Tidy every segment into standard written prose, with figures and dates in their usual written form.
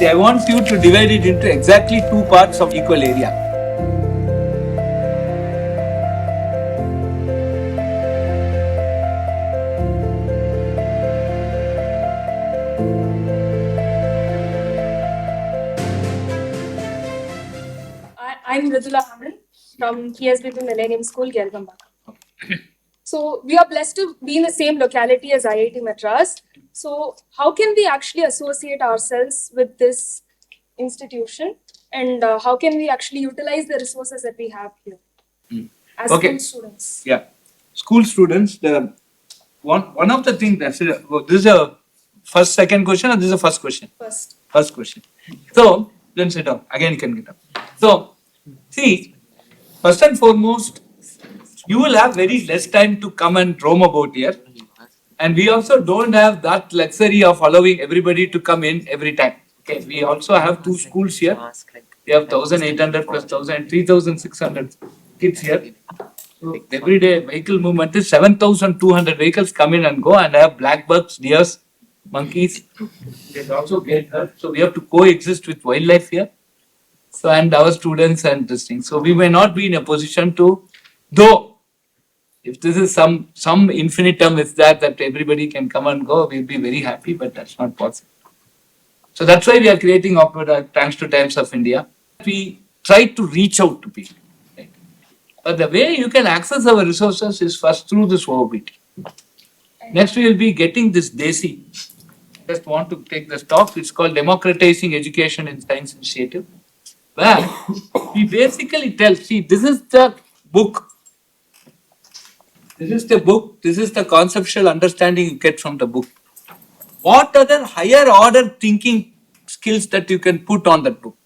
I want you to divide it into exactly two parts of equal area. I'm Ridula Hamel from PSBB Millennium School, Gelgamba. So we are blessed to be in the same locality as IIT Madras. So how can we actually associate ourselves with this institution, and how can we actually utilize the resources that we have here as school students? Yeah, school students. The one of the things that's this is a second question, or this is a first question? First question. So then sit down. Again, you can get up. So see, first and foremost, you will have very less time to come and roam about here. And we also don't have that luxury of allowing everybody to come in every time. Okay, we also have two schools here. We have 1,800 plus 1,000, 3,600 kids here. So every day vehicle movement is 7,200 vehicles come in and go, and I have black bugs, deers, monkeys. They also get hurt. So we have to coexist with wildlife here. So and our students and this thing. So we may not be in a position to, though if this is some infinitum is that everybody can come and go, we'll be very happy, but that's not possible. So that's why we are creating Thanks to Times of India. We try to reach out to people. Right? But the way you can access our resources is first through this OOBT. Next we will be getting this DESI. Just want to take this talk. It's called Democratizing Education in Science Initiative. Where we basically tell, see, this is the book. This is the book. This is the conceptual understanding you get from the book. What other higher order thinking skills that you can put on that book?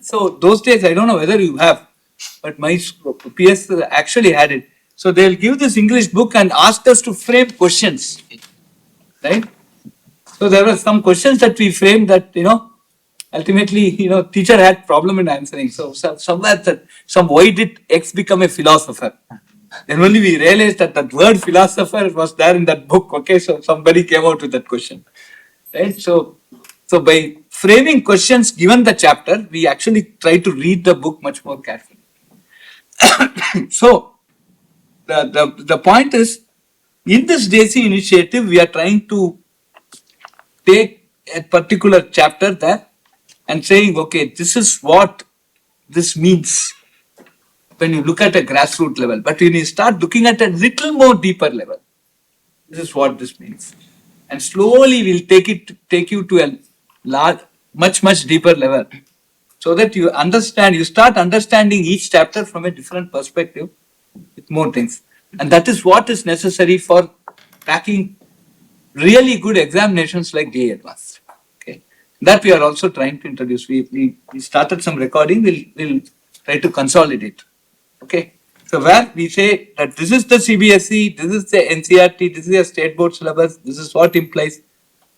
So those days, I don't know whether you have, but my PS actually had it. So they'll give this English book and ask us to frame questions, right? So there were some questions that we framed that, ultimately, teacher had problem in answering. So somewhere why did X become a philosopher? Then only we realized that word philosopher was there in that book. Okay, so somebody came out with that question, right? So by framing questions given the chapter, we actually try to read the book much more carefully. So the point is, in this DESI initiative, we are trying to take a particular chapter there and saying, okay, this is what this means when you look at a grassroots level. But when you start looking at a little more deeper level, this is what this means. And slowly we'll take you to a large, much deeper level, so that you start understanding each chapter from a different perspective with more things. And that is what is necessary for cracking really good examinations like JEE Advanced. Okay, that we are also trying to introduce. We started some recording. We'll try to consolidate. Okay, so where we say that this is the CBSE, this is the NCRT, this is a state board syllabus, this is what implies.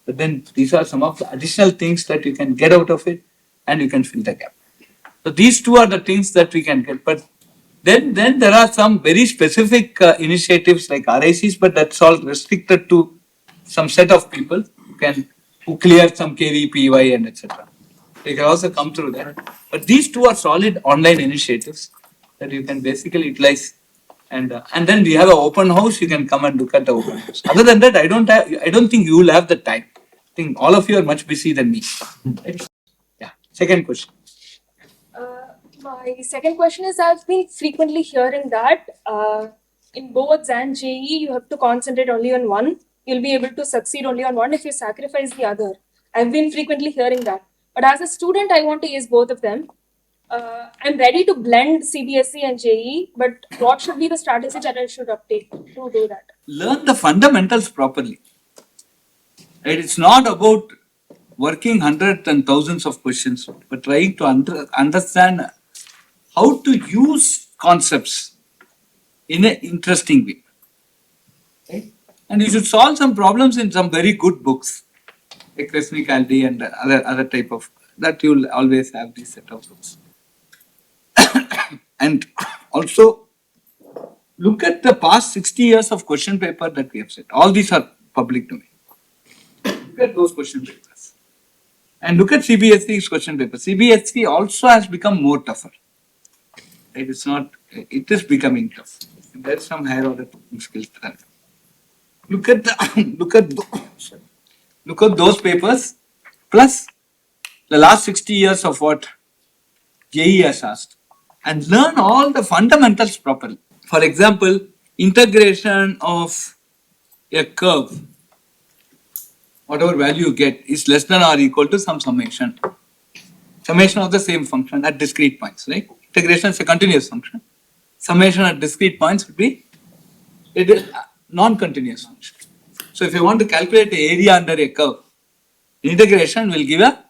But then these are some of the additional things that you can get out of it, and you can fill the gap. So these two are the things that we can get. But then there are some very specific initiatives like RICs, but that's all restricted to some set of people who clear some KV, PY, and etc. They can also come through that. But these two are solid online initiatives that you can basically utilize, and then we have an open house. You can come and look at the open house. Other than that, I don't think you will have the time. I think all of you are much busy than me. Right? Yeah. Second question. My second question is, I've been frequently hearing that in boards and JEE, you have to concentrate only on one. You'll be able to succeed only on one if you sacrifice the other. I've been frequently hearing that. But as a student, I want to use both of them. I'm ready to blend CBSE and JEE, but what should be the strategy that I should uptake to do that? Learn the fundamentals properly. Right? It's not about working hundreds and thousands of questions, but trying to understand how to use concepts in an interesting way. Right? And you should solve some problems in some very good books, like Resnikaldi and other type of, that you'll always have these set of books. And also look at the past 60 years of question paper that we have set. All these are public domain. Look at those question papers. And look at CBSE's question paper. CBSE also has become more tougher. It is not, it is becoming tough. There's some higher order skills. Look at the, look at those papers plus the last 60 years of what JE has asked and learn all the fundamentals properly. For example, integration of a curve, whatever value you get, is less than or equal to some summation. Summation of the same function at discrete points, right? Integration is a continuous function. Summation at discrete points would be it is non-continuous function. So if you want to calculate the area under a curve, integration will give a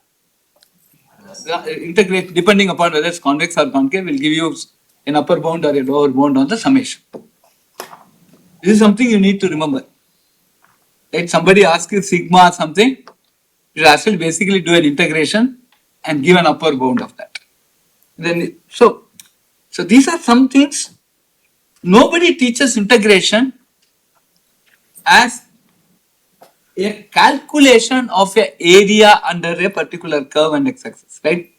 integrate depending upon whether it's convex or concave will give you an upper bound or a lower bound on the summation. This is something you need to remember. Right? Somebody asks you sigma or something, you has to basically do an integration and give an upper bound of that. Then so these are some things. Nobody teaches integration as a calculation of a area under a particular curve and x-axis, right?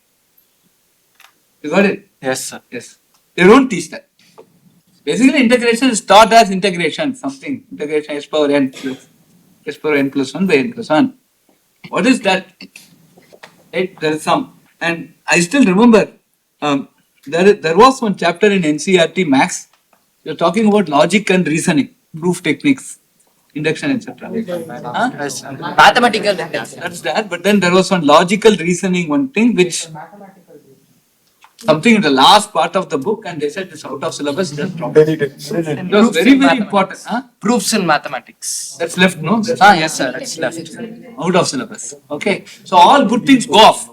You got it? Yes, sir. Yes. They don't teach that. Basically, integration is taught as integration, something. Integration s power n plus 1 by n plus 1. What is that? Right? There is some. And I still remember there was one chapter in NCERT Max. You're talking about logic and reasoning, proof techniques, induction, etc. Yes, sir. Mathematical. That's that. But then there was one logical reasoning, one thing which something in the last part of the book, and they said it's out of syllabus. Just drop it. It was very, very important. Proofs in mathematics. That's left, no? Yes, sir. It's left. Out of syllabus. Okay. So all good things go off.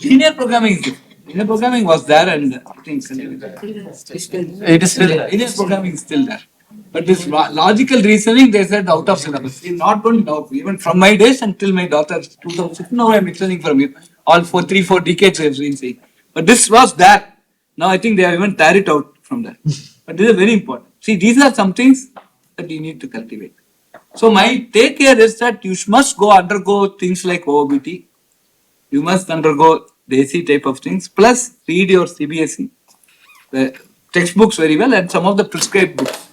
Linear programming is different. Linear programming was there and things. It is still there. Linear programming is still there. But this logical reasoning, they said out of syllabus. Not only now, even from my days until my daughter's 2006, now I'm listening from you. All for 3-4 decades I've been saying. But this was there. Now I think they have even tear it out from that. But this is very important. See, these are some things that you need to cultivate. So my take here is that you must undergo things like OOBT. You must undergo the AC type of things. Plus read your CBSE, the textbooks very well and some of the prescribed books.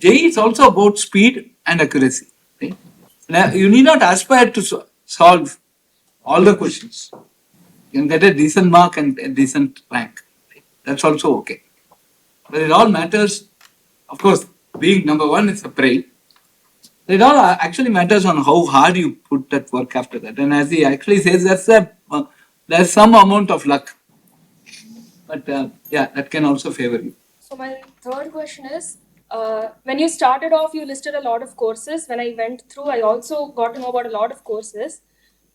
JE is also about speed and accuracy. Right? Now, you need not aspire to solve all the questions. You can get a decent mark and a decent rank. Right? That's also okay. But it all matters, of course, being number one is a pride. It all actually matters on how hard you put that work after that. And as he actually says, there's some amount of luck. But yeah, that can also favor you. So my third question is, when you started off, you listed a lot of courses. When I went through, I also got to know about a lot of courses.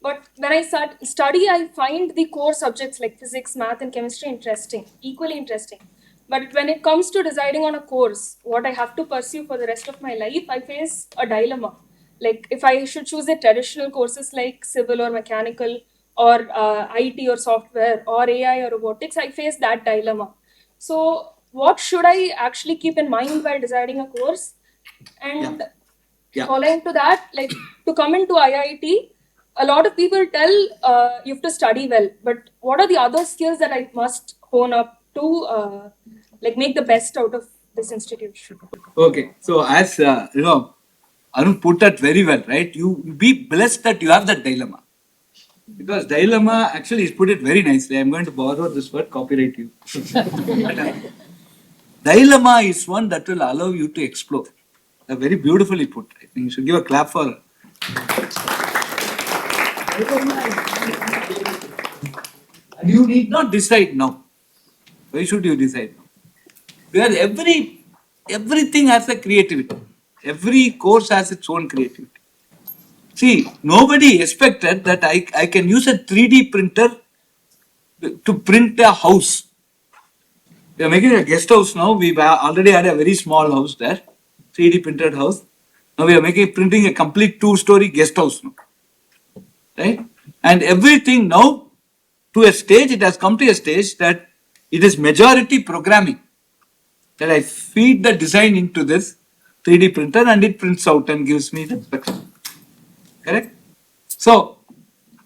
But when I study, I find the core subjects like physics, math, and chemistry interesting, equally interesting. But when it comes to deciding on a course, what I have to pursue for the rest of my life, I face a dilemma. Like if I should choose the traditional courses like civil or mechanical or IT or software or AI or robotics, I face that dilemma. So what should I actually keep in mind while deciding a course? And following to that, like to come into IIT, a lot of people tell you have to study well, but what are the other skills that I must hone up to like make the best out of this institution? Okay, so as Arun put that very well, right? You be blessed that you have that dilemma. Because dilemma actually is put it very nicely. I'm going to borrow this word, copyright you. Dilemma is one that will allow you to explore. Very beautifully put. I think you should give a clap for her. And you need not decide now. Why should you decide now? Because everything has a creativity. Every course has its own creativity. See, nobody expected that I can use a 3D printer to print a house. We are making a guest house now. We've already had a very small house there, 3D printed house. Now we are printing a complete 2-story guest house now. Right? And everything now to a stage, it has come to a stage that it is majority programming. That I feed the design into this 3D printer and it prints out and gives me the spectrum. Correct? So,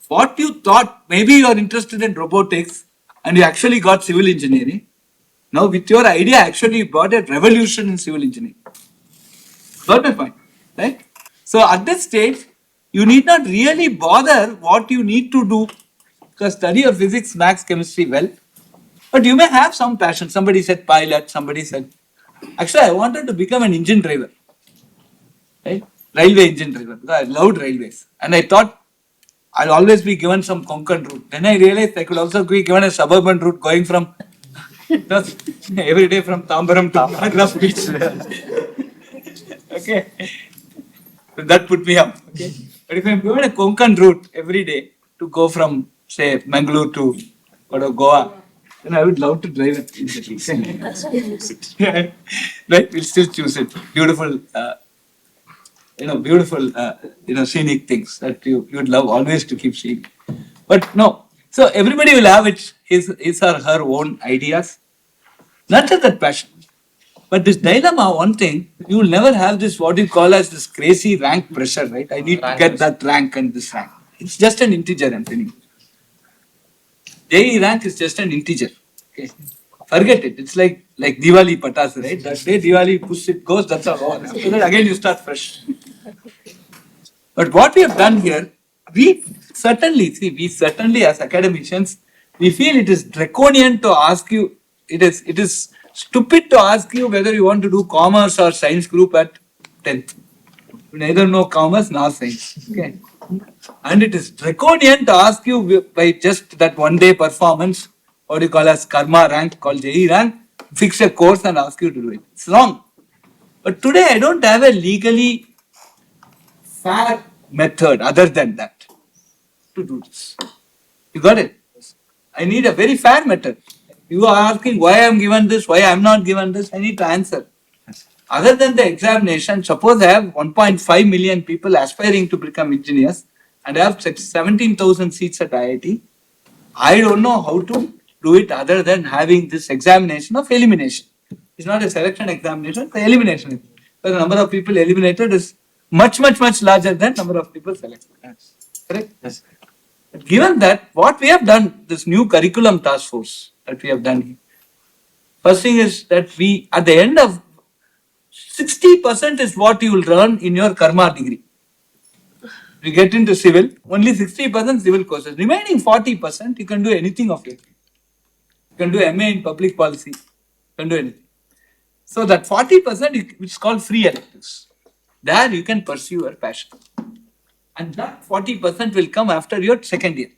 what you thought, maybe you are interested in robotics and you actually got civil engineering. Now, with your idea, actually, you brought a revolution in civil engineering. Got my point, right? So, at this stage, you need not really bother what you need to do because study your physics, maths, chemistry well. But you may have some passion. Somebody said pilot, somebody said. Actually, I wanted to become an engine driver, right? Railway engine driver because I loved railways. And I thought I'll always be given some Konkan route. Then I realized I could also be given a suburban route going from every day from Tambaram to Madras beach. Okay. So that put me up. Okay. But if I'm given a Konkan route every day to go from, say, Mangalore to Goa, then I would love to drive it. Right? We'll still choose it. Beautiful, beautiful, scenic things that you'd love always to keep seeing. But no. So everybody will have his or her own ideas. Not just that passion. But this dilemma, one thing, you will never have this what you call as this crazy rank pressure, right? I need to get that rank and this rank. It's just an integer, I'm telling you. JE rank is just an integer. Okay. Forget it. It's like Diwali patas, right? That day Diwali push it goes, that's all over. After that again you start fresh. But what we have done here, we certainly as academicians, we feel it is draconian to ask you, it is stupid to ask you whether you want to do commerce or science group at 10th. You neither know commerce nor science. Okay. And it is draconian to ask you by just that one day performance, what you call as karma rank, called JE rank, fix a course and ask you to do it. It's wrong. But today I don't have a legally fair method other than that to do this. You got it? I need a very fair method. You are asking why I am given this, why I am not given this, I need to answer. Other than the examination, suppose I have 1.5 million people aspiring to become engineers and I have 17,000 seats at IIT. I don't know how to do it other than having this examination of elimination. It's not a selection examination, it's an elimination. Because the number of people eliminated is much larger than number of people selected. Correct? Yes. Given that, what we have done, this new curriculum task force that we have done here, first thing is that we, at the end of 60% is what you will learn in your karma degree. You get into civil, only 60% civil courses. Remaining 40%, you can do anything of it. You can do MA in public policy, you can do anything. So that 40%, which is called free electives, there you can pursue your passion. And that 40% will come after your second year.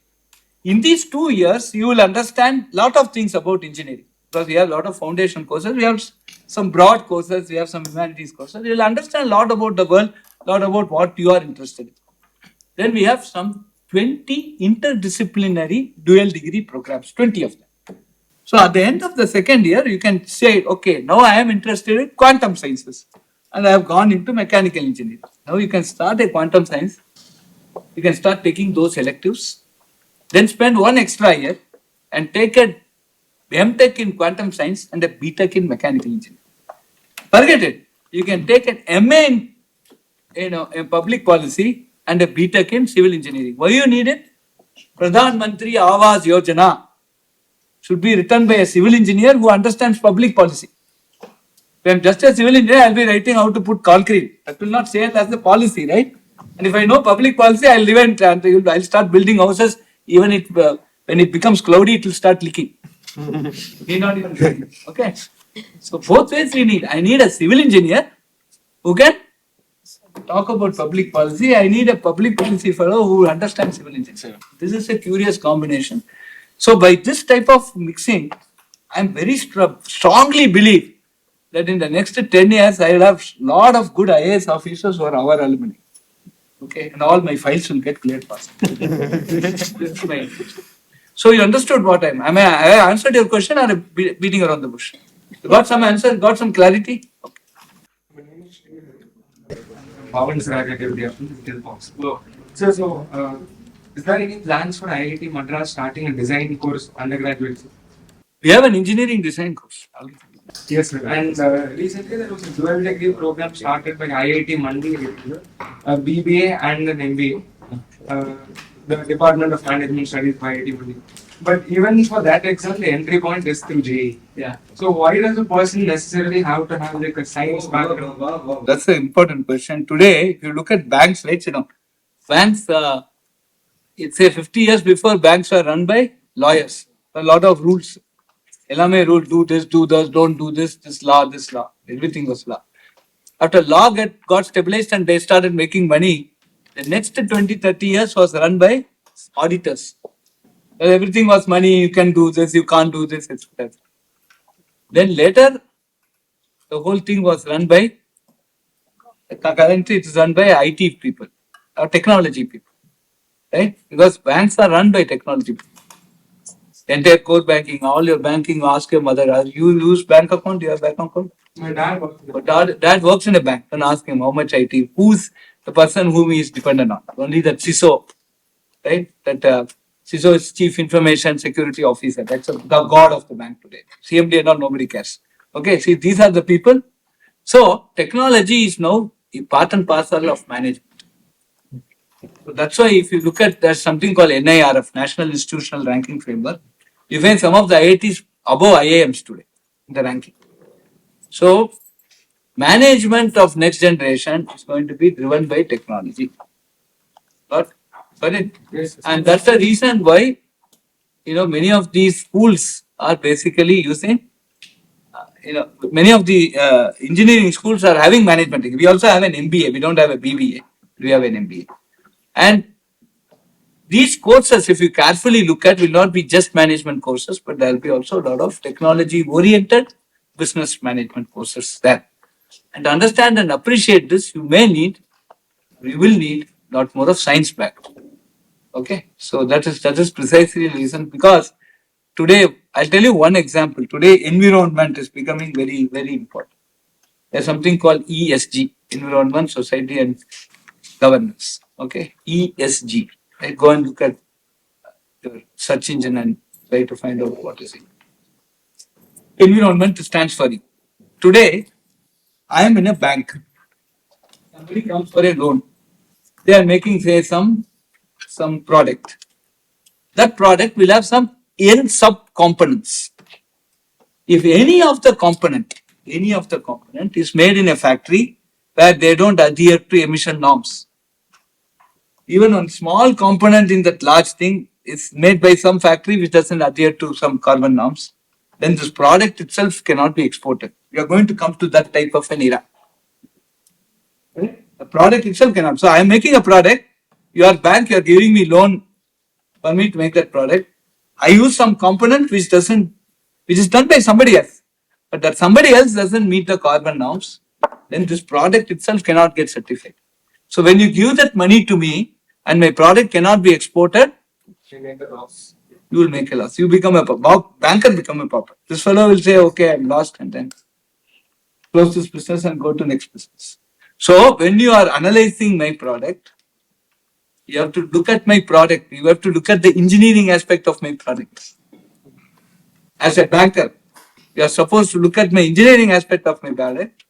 In these 2 years, you will understand a lot of things about engineering. Because we have a lot of foundation courses, we have some broad courses, we have some humanities courses. You will understand a lot about the world, a lot about what you are interested in. Then we have some 20 interdisciplinary dual degree programs, 20 of them. So at the end of the second year, you can say, okay, now I am interested in quantum sciences and I have gone into mechanical engineering. Now you can start a quantum science, you can start taking those electives, then spend one extra year and take a MTech in quantum science and a BTech in mechanical engineering. Forget it. You can take an MA in public policy and a BTech in civil engineering. Why you need it? Pradhan Mantri Awas Yojana should be written by a civil engineer who understands public policy. If I am just a civil engineer, I will be writing how to put concrete. That will not say it as the policy, right? And if I know public policy, I will start building houses. Even if when it becomes cloudy, it will start leaking. Need not even okay. So both ways we need. I need a civil engineer who can talk about public policy. I need a public policy fellow who understands civil engineering. This is a curious combination. So by this type of mixing, I am very strongly believe that in the next 10 years, I will have a lot of good IAS officers who are our alumni. Okay, and all my files will get cleared fast. So you understood what I answered your question or beating around the bush? You got some answer, got some clarity? Okay. Is there any plans for IIT Madras starting a design course undergraduate? We have an engineering design course. Yes, sir. And recently there was a dual degree program started by IIT Mandi, a BBA and an MBA. uh, the Department of Management Studies by IIT Madras. But even for that exam, the entry point is through JEE. Yeah. So why does a person necessarily have to have like a science background? That's an important question. Today, if you look at banks, right, banks, it's say 50 years before, banks were run by lawyers. A lot of rules. LMA rule, do this, do this, don't do this law. Everything was law. After law got stabilized and they started making money, the next 20, 30 years was run by auditors. Everything was money, you can do this, you can't do this, etc. Then later, the whole thing was run by, currently it is run by IT people, or technology people, right? Because banks are run by technology people. Entire core banking, all your banking, ask your mother, you use bank account, do you have bank account? My dad was But dad works in a bank, and ask him how much IT, who's the person whom he is dependent on? Only that CISO, right? That CISO is Chief Information Security Officer. That's the god of the bank today. CMD and all, nobody cares. Okay, see, these are the people. So, technology is now a part and parcel of management. So that's why if you look at, there's something called NIRF, National Institutional Ranking Framework, you find some of the IITs above IIMs today in the ranking. So, management of next generation is going to be driven by technology. Got it? Yes. And that's the reason why, many of these schools are basically using, many of the engineering schools are having management. We also have an MBA. We don't have a BBA. We have an MBA. And these courses, if you carefully look at, will not be just management courses, but there will be also a lot of technology-oriented business management courses there. And to understand and appreciate this, we will need a lot more of science background. Okay, so that is precisely the reason, because today, I'll tell you one example. Today, environment is becoming very, very important. There's something called ESG, Environment, Society and Governance. Okay, ESG. Right? Go and look at your search engine and try to find out what is it. Environment stands for E. Today, I am in a bank. Somebody comes for a loan. They are making, say, some product. That product will have some N sub components. If any of the component is made in a factory where they don't adhere to emission norms, even one small component in that large thing is made by some factory which doesn't adhere to some carbon norms, then this product itself cannot be exported. We are going to come to that type of an era. The product itself cannot. So I am making a product. Your bank, you are giving me loan for me to make that product. I use some component which is done by somebody else, but that somebody else doesn't meet the carbon norms, then this product itself cannot get certified. So when you give that money to me and my product cannot be exported, we make a loss. you will make a loss. You become a banker, become a pauper. This fellow will say, okay, I'm lost, and then close this business and go to next business. So when you are analyzing my product, you have to look at my product. You have to look at the engineering aspect of my product. As a banker, you are supposed to look at my engineering aspect of my product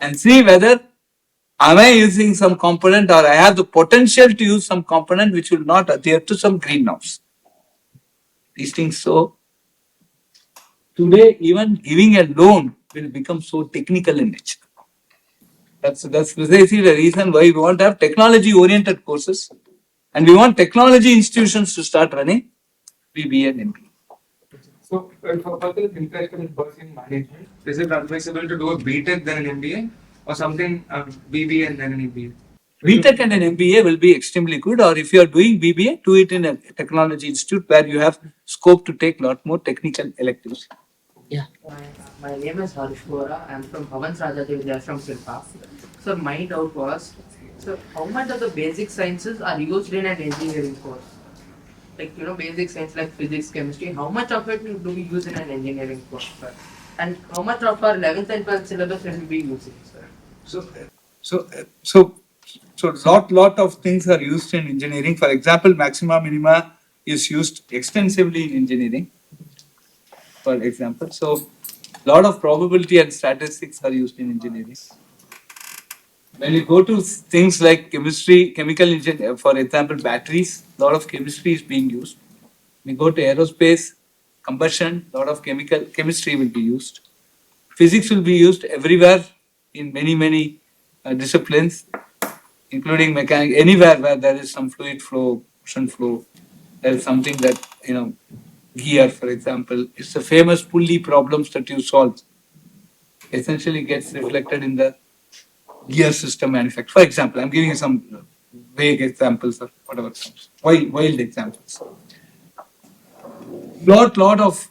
and see whether am I using some component or I have the potential to use some component which will not adhere to some green norms. These things. So today, even giving a loan will become so technical in nature. That's precisely the reason why we want to have technology-oriented courses, and we want technology institutions to start running BBA and MBA. So, if a person is interested in pursuing management, is it advisable to do a BTech then an MBA or something BBA and then an MBA? BTech and an MBA will be extremely good, or if you are doing BBA, do it in a technology institute where you have scope to take a lot more technical electives. Yeah. My name is Harsh Vora. I'm from Bhavans Rajadevi from Silpa. So my doubt was, so how much of the basic sciences are used in an engineering course? Like, basic science like physics, chemistry, how much of it do we use in an engineering course, sir? And how much of our 11th and 12th syllabus will we be using, sir? So lot of things are used in engineering. For example, maxima minima is used extensively in engineering. For example, so lot of probability and statistics are used in engineering. when you go to things like chemistry, chemical engineering, for example, batteries, a lot of chemistry is being used. When you go to aerospace, combustion, a lot of chemistry will be used. Physics will be used everywhere in many disciplines, including mechanics. Anywhere where there is some fluid flow, motion flow, there is something that gear, for example, it's the famous pulley problems that you solve. Essentially, gets reflected in the gear system manufacture. For example, I'm giving you some vague examples or whatever comes, wild examples. Lot of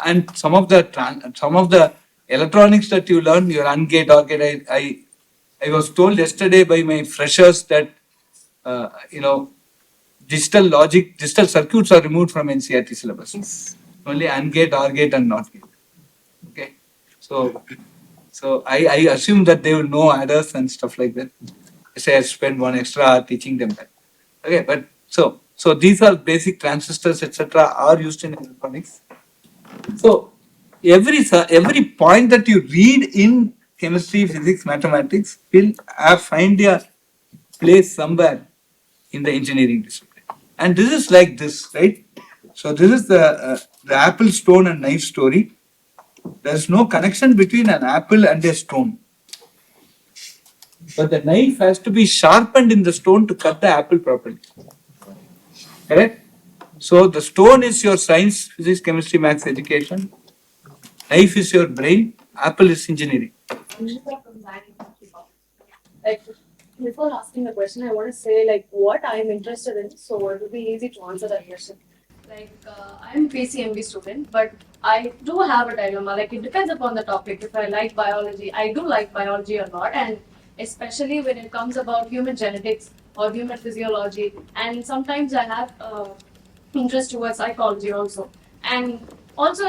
and some of the electronics that you learn, your ungate or gate. I was told yesterday by my freshers that uh, you know digital circuits are removed from NCERT syllabus. Only ungate, or gate, and not gate. Okay, so I assume that they will know adders and stuff like that. Say I spend 1 extra hour teaching them that. Okay, but so these are basic transistors, etc., are used in electronics. So every point that you read in chemistry, physics, mathematics will find a place somewhere in the engineering discipline. And this is like this, right? So this is the apple, stone, and knife story. There is no connection between an apple and a stone. But the knife has to be sharpened in the stone to cut the apple properly. Correct? So the stone is your science, physics, chemistry, maths education. Knife is your brain. Apple is engineering. Like, before asking the question, I want to say like what I'm interested in, so it will be easy to answer that question. Like, I'm a PCMB student, but I do have a dilemma. Like, it depends upon the topic. If I like biology, I do like biology a lot, and especially when it comes about human genetics or human physiology. And sometimes I have interest towards psychology also. And also,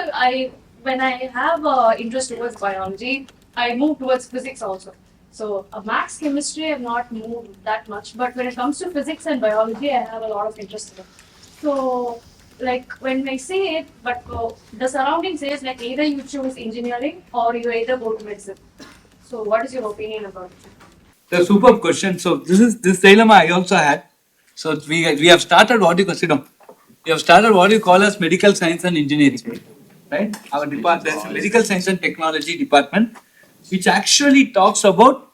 when I have interest towards biology, I move towards physics also. So, maths, chemistry, I have not moved that much, but when it comes to physics and biology, I have a lot of interest in it. So, like when I see it, but the surrounding says like either you choose engineering or you either go to medicine. So, what is your opinion about it? The superb question. So this dilemma I also had. So we have started what you consider. We have started what you call as medical science and engineering, right? Our department, there's a medical science and technology department, which actually talks about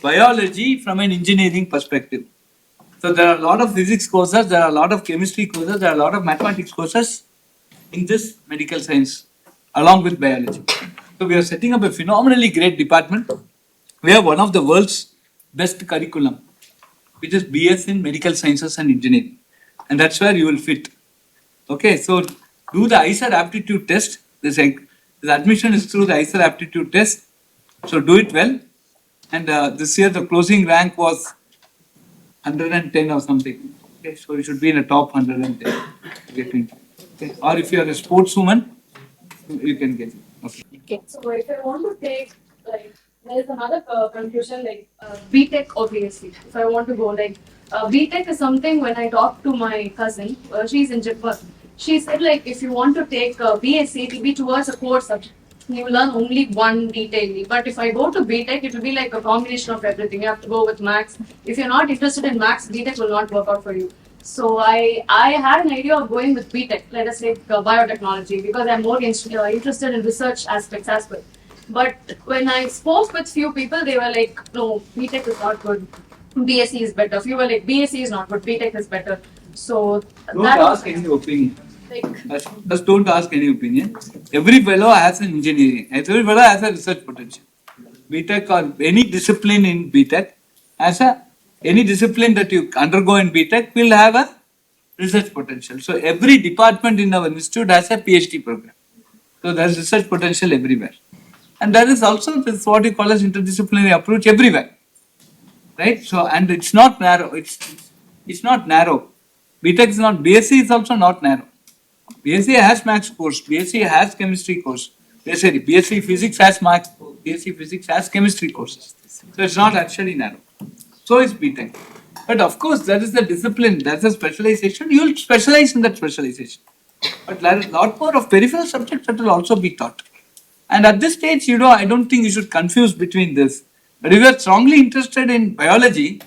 biology from an engineering perspective. So there are a lot of physics courses, there are a lot of chemistry courses, there are a lot of mathematics courses in this medical science, along with biology. So we are setting up a phenomenally great department. We have one of the world's best curriculum, which is BS in medical sciences and engineering, and that's where you will fit. Okay, so do the ICER aptitude test. This admission is through the ICER aptitude test. So do it well. And this year the closing rank was 110 or something. Okay, so you should be in the top 110. Okay. Or if you are a sportswoman, you can get it. Okay. So, if I want to take, like, there is another confusion like BTech obviously. If I want to go, like, BTech is something when I talked to my cousin, she's in Japan. She said, like, if you want to take BSc, it will be towards a core subject. You learn only one detail. But if I go to BTech, it will be like a combination of everything. You have to go with maths. If you're not interested in maths, BTech will not work out for you. So I had an idea of going with BTech, let us say biotechnology, because I'm more interested in research aspects as well. But when I spoke with few people, they were like, no, BTech is not good. BSc is better. Few were like, BSc is not good. BTech is better. So Don't that ask was any opinion. like, Just don't ask any opinion. Every fellow has an engineering. Every fellow has a research potential. BTech or any discipline in BTech has any discipline that you undergo in BTech will have a research potential. So every department in our institute has a PhD program. So there's research potential everywhere. And there is also this what you call as interdisciplinary approach everywhere. Right? So and it's not narrow. It's not narrow. BTech is not BSc is also not narrow. BSc has maths course, BSc has chemistry course. BSc physics has maths course, BSc physics has chemistry courses. So it's not actually narrow. So is BTech. But of course, that is the discipline, that's a specialization. You will specialize in that specialization. But there is a lot more of peripheral subjects that will also be taught. And at this stage, I don't think you should confuse between this. But if you are strongly interested in biology,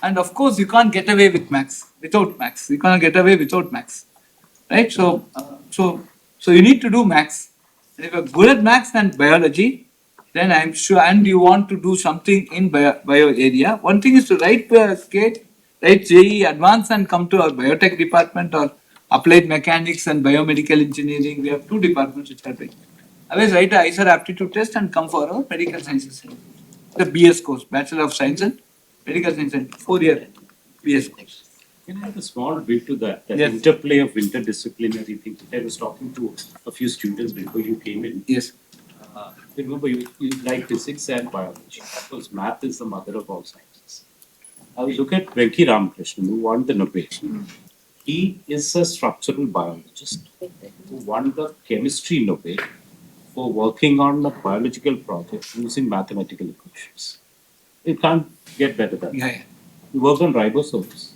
and of course you can't get away with maths without maths. You cannot get away without maths, right? So you need to do maths. And if you're good at maths and biology, then I'm sure, and you want to do something in bio area. One thing is to write GATE, write JE advanced, and come to our biotech department or applied mechanics and biomedical engineering. We have two departments which are doing. Otherwise, write a ISER aptitude test and come for our medical sciences. The BS course, Bachelor of Science and Medical Science, and 4-year BS course. Can I have a small bit to that? That Yes. interplay of interdisciplinary things. I was talking to a few students before you came in. Yes. Remember, you like physics and biology. Of course, math is the mother of all sciences. I was looking at Venki Ramakrishnan, who won the Nobel. He is a structural biologist who won the chemistry Nobel for working on a biological project using mathematical equations. It can't get better than that. Yeah. He worked on ribosomes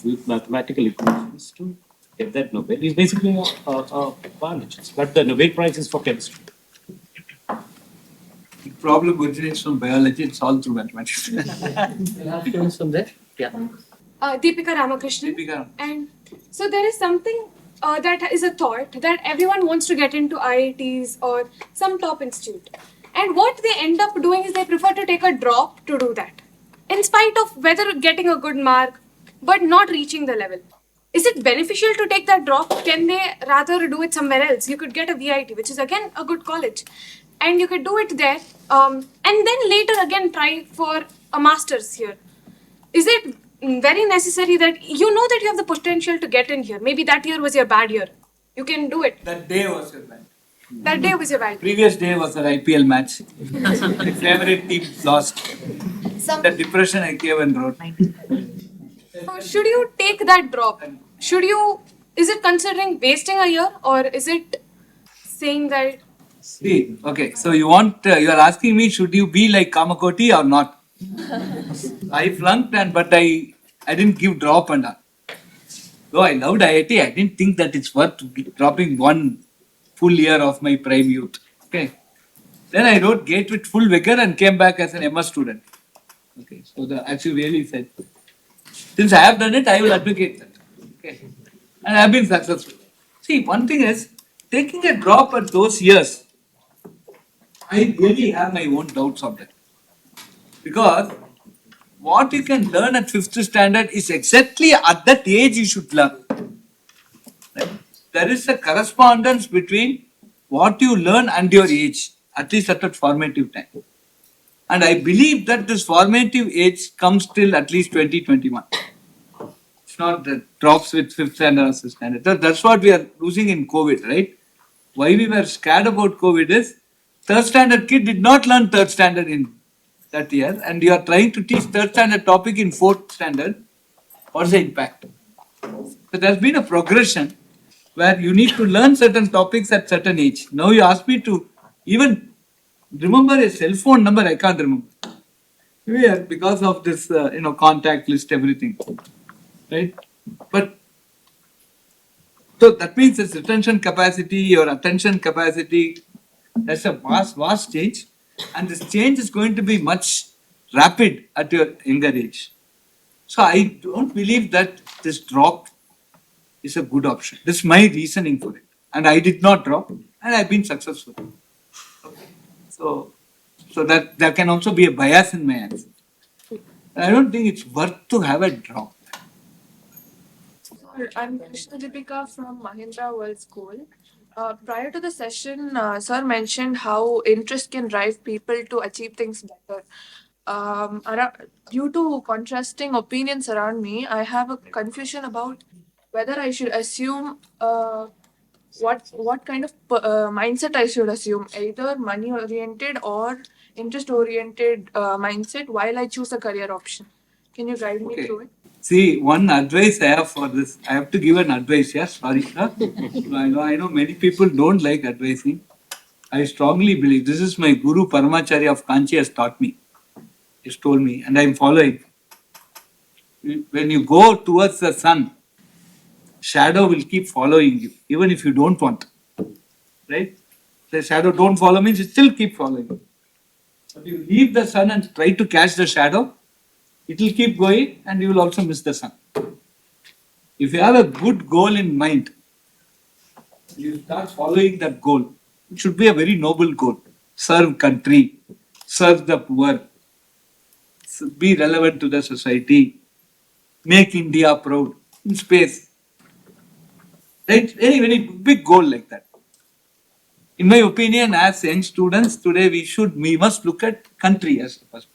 with mathematical equations to get that Nobel. He's basically a biologist, but the Nobel Prize is for chemistry. The problem originates from biology, it's all through mathematics. Students from there? Yeah. Deepika Ramakrishnan. Deepika. And so there is something that is a thought that everyone wants to get into IITs or some top institute. And what they end up doing is they prefer to take a drop to do that. In spite of whether getting a good mark, but not reaching the level. Is it beneficial to take that drop? Can they rather do it somewhere else? You could get a VIT, which is again a good college. And you could do it there. And then later again try for a master's here. Is it very necessary that you know that you have the potential to get in here? Maybe that year was your bad year. You can do it. That day was your bad. That day was your bad. Previous day was an IPL match. My favorite team lost. The depression I came and wrote. So should you take that drop? Is it considering wasting a year or is it saying that? See, okay, so you are asking me, should you be like Kamakoti or not? I flunked, but I didn't give drop and all. Though I loved IIT, I didn't think that it's worth dropping one full year of my prime youth. Okay. Then I wrote GATE with full vigor and came back as an MS student. Okay, so as you really said, since I have done it, I will advocate that. Okay. And I have been successful. See, one thing is, taking a drop at those years, I really have my own doubts on that. Because what you can learn at 5th standard is exactly at that age you should learn. Right? There is a correspondence between what you learn and your age, at least at that formative time. And I believe that this formative age comes till at least 2021. It's not that drops with 5th standard or 6th standard. That's what we are losing in COVID, right? Why we were scared about COVID is 3rd standard kid did not learn 3rd standard in that year, and you are trying to teach 3rd standard topic in 4th standard. What's the impact? So there's been a progression where you need to learn certain topics at certain age. Now you ask me to even remember a cell phone number, I can't remember. Yeah, because of this, contact list, everything, right? But so that means its retention capacity, your attention capacity, that's a vast change. And this change is going to be much rapid at your younger age. So I don't believe that this drop is a good option. This is my reasoning for it. And I did not drop and I've been successful. Okay. So that there can also be a bias in my answer. I don't think it's worth to have a drop. I'm Krishna Deepika from Mahindra World School. Prior to the session, Sir mentioned how interest can drive people to achieve things better. Due to contrasting opinions around me, I have a confusion about whether I should assume what kind of mindset I should assume, either money oriented or interest oriented mindset while I choose a career option. Can you guide me Okay. through it? See, one advice I have for this, I have to give an advice, yes, sorry. Sir. I know many people don't like advising. I strongly believe, this is my Guru Paramacharya of Kanchi has taught me. He's told me, and I'm following. When you go towards the sun, shadow will keep following you, even if you don't want. Right? The shadow don't follow means it still keep following you. But you leave the sun and try to catch the shadow, it will keep going and you will also miss the sun. If you have a good goal in mind, you start following that goal. It should be a very noble goal. Serve country, serve the poor, be relevant to the society, make India proud in space. Right? Any very big goal like that. In my opinion, as young students today, we must look at country as the first.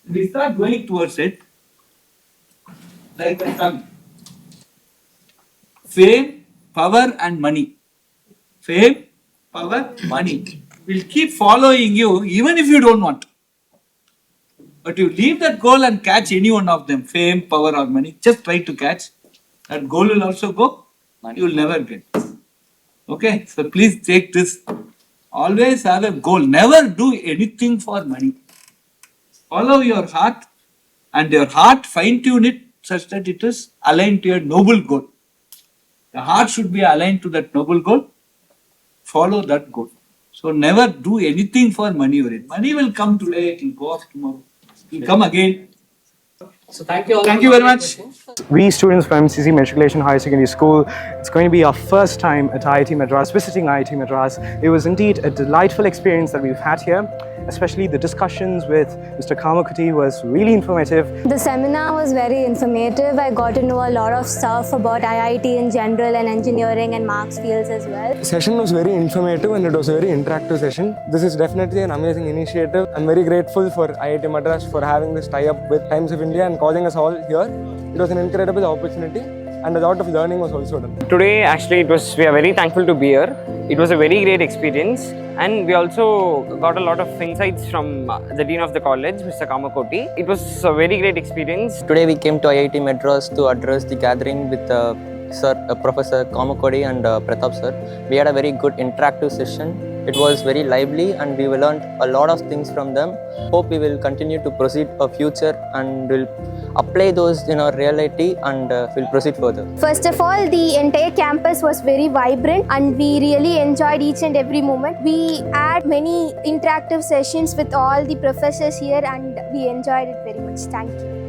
We start going towards it like the sun. Fame, power, and money. Fame, power, money will keep following you even if you don't want. But you leave that goal and catch any one of them, fame, power, or money. Just try to catch. That goal will also go. You will never get. Okay, so please take this. Always have a goal. Never do anything for money. Follow your heart, and your heart fine-tune it such that it is aligned to your noble goal. The heart should be aligned to that noble goal. Follow that goal. So never do anything for money or it. Money will come today, it will go off tomorrow. It will come again. So thank you all. Thank you very much. We students from MCC Matriculation Higher Secondary School, it's going to be our first time at IIT Madras, visiting IIT Madras. It was indeed a delightful experience that we've had here, especially the discussions with Mr. Kamakoti was really informative. The seminar was very informative. I got to know a lot of stuff about IIT in general and engineering and marks fields as well. The session was very informative and it was a very interactive session. This is definitely an amazing initiative. I'm very grateful for IIT Madras for having this tie-up with Times of India and calling us all here. It was an incredible opportunity and a lot of learning was also done. Today actually we are very thankful to be here. It was a very great experience and we also got a lot of insights from the Dean of the College, Mr. Kamakoti. It was a very great experience. Today we came to IIT Madras to address the gathering with Professor Kamakoti and Pratap sir. We had a very good interactive session. It was very lively and we learned a lot of things from them. Hope we will continue to proceed a future and will apply those in our reality and will proceed further. First of all, the entire campus was very vibrant and we really enjoyed each and every moment. We had many interactive sessions with all the professors here and we enjoyed it very much. Thank you.